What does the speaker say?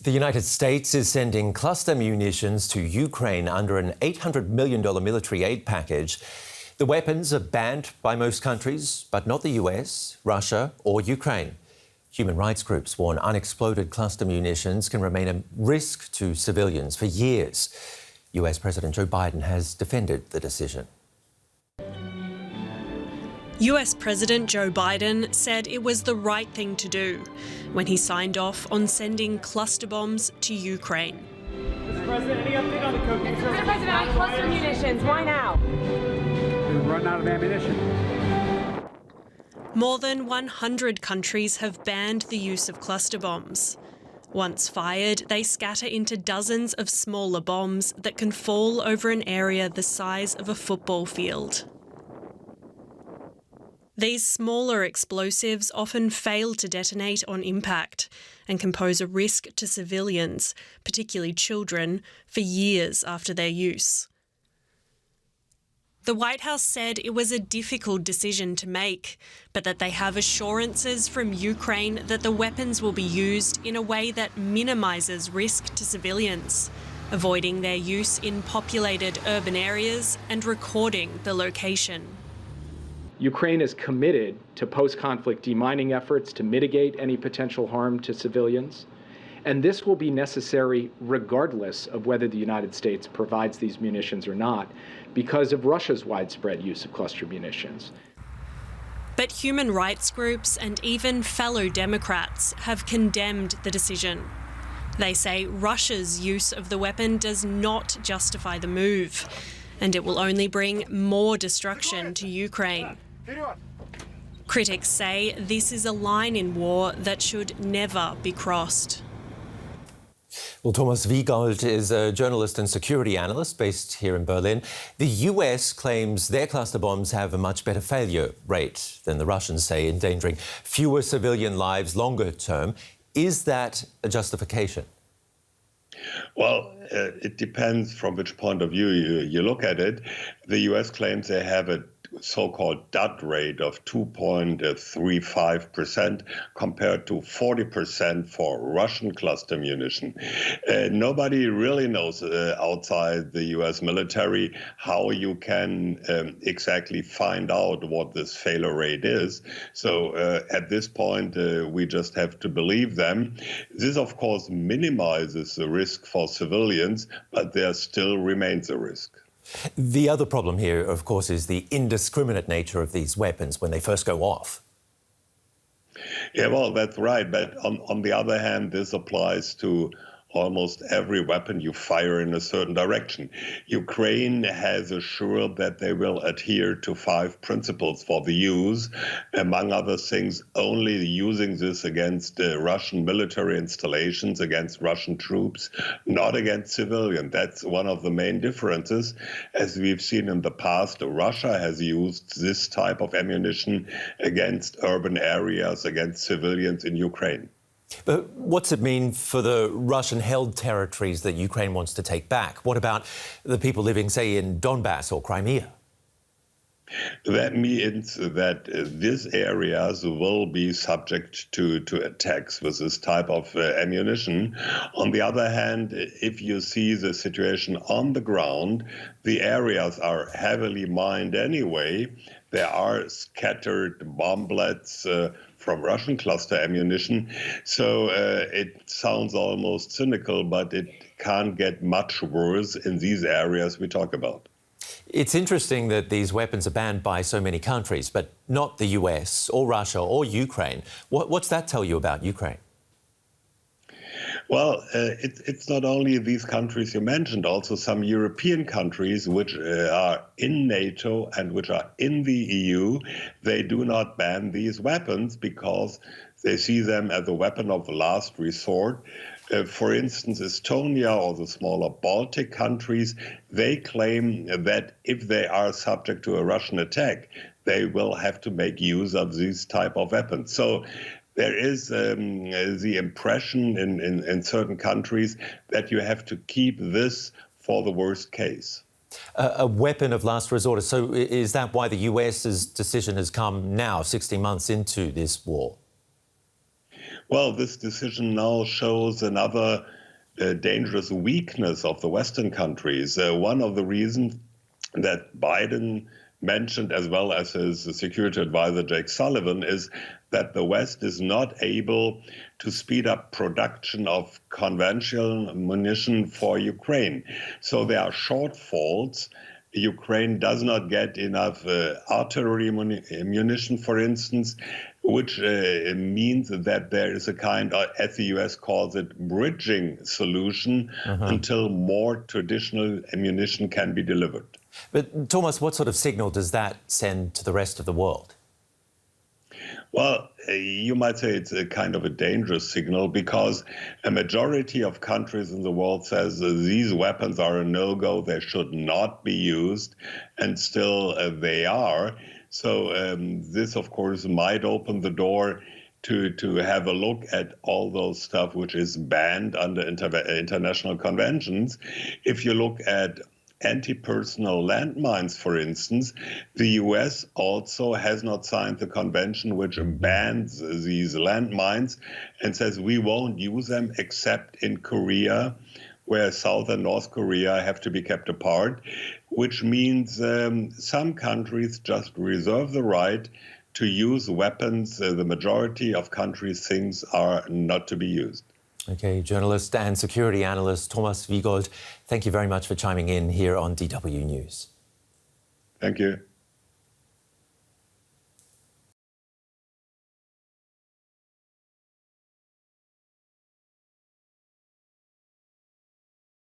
The United States is sending cluster munitions to Ukraine under an $800 million military aid package. The weapons are banned by most countries, but not the US, Russia or Ukraine. Human rights groups warn unexploded cluster munitions can remain a risk to civilians for years. US President Joe Biden has defended the decision. US President Joe Biden said it was the right thing to do when he signed off on sending cluster bombs to Ukraine. Mr. President, any update on the cookies? Mr. President, cluster munitions, why now? We're running out of ammunition. More than 100 countries have banned the use of cluster bombs. Once fired, they scatter into dozens of smaller bombs that can fall over an area the size of a football field. These smaller explosives often fail to detonate on impact and can pose a risk to civilians, particularly children, for years after their use. The White House said it was a difficult decision to make, but that they have assurances from Ukraine that the weapons will be used in a way that minimises risk to civilians, avoiding their use in populated urban areas and recording the location. Ukraine is committed to post-conflict demining efforts to mitigate any potential harm to civilians, and this will be necessary regardless of whether the United States provides these munitions or not, because of Russia's widespread use of cluster munitions. But human rights groups and even fellow Democrats have condemned the decision. They say Russia's use of the weapon does not justify the move, and it will only bring more destruction to Ukraine. Critics say this is a line in war that should never be crossed. Well, Thomas Wiegold is a journalist and security analyst based here in Berlin. The US claims their cluster bombs have a much better failure rate than the Russians say, endangering fewer civilian lives longer term. Is that a justification? Well, it depends from which point of view you look at it. The US claims they have a so-called dud rate of 2.35% compared to 40% for Russian cluster munition. Nobody really knows outside the US military how you can exactly find out what this failure rate is. So at this point, we just have to believe them. This, of course, minimizes the risk for civilians, but there still remains a risk. The other problem here, of course, is the indiscriminate nature of these weapons when they first go off. Yeah, well, that's right. But on the other hand, this applies to almost every weapon you fire in a certain direction. Ukraine has assured that they will adhere to 5 principles for the use, among other things, only using this against Russian military installations, against Russian troops, not against civilians. That's one of the main differences. As we've seen in the past, Russia has used this type of ammunition against urban areas, against civilians in Ukraine. But what's it mean for the Russian-held territories that Ukraine wants to take back? What about the people living, say, in Donbass or Crimea? That means that these areas will be subject to attacks with this type of ammunition. On the other hand, if you see the situation on the ground, the areas are heavily mined anyway. There are scattered bomblets from Russian cluster ammunition. So it sounds almost cynical, but it can't get much worse in these areas we talk about. It's interesting that these weapons are banned by so many countries, but not the US or Russia or Ukraine. What's that tell you about Ukraine? Well, it's not only these countries you mentioned, also some European countries which are in NATO and which are in the EU. They do not ban these weapons because they see them as a weapon of last resort. For instance, Estonia or the smaller Baltic countries, they claim that if they are subject to a Russian attack, they will have to make use of these type of weapons. So there is the impression in certain countries that you have to keep this for the worst case. A weapon of last resort. So is that why the US's decision has come now, 16 months into this war? Well, this decision now shows another dangerous weakness of the Western countries. One of the reasons that Biden mentioned, as well as his security advisor Jake Sullivan, is that the West is not able to speed up production of conventional munition for Ukraine. So there are shortfalls. Ukraine does not get enough artillery munition, for instance, which means that there is a kind of, as the US calls it, bridging solution until more traditional ammunition can be delivered. But Thomas, what sort of signal does that send to the rest of the world? Well, you might say it's a kind of a dangerous signal because a majority of countries in the world says these weapons are a no-go, they should not be used, and still they are. So this, of course, might open the door to have a look at all those stuff which is banned under international conventions. If you look at anti-personnel landmines, for instance, the US also has not signed the convention which bans these landmines and says we won't use them except in Korea, where South and North Korea have to be kept apart, which means some countries just reserve the right to use weapons the majority of countries think are not to be used. OK, journalist and security analyst Thomas Wiegold, thank you very much for chiming in here on DW News. Thank you.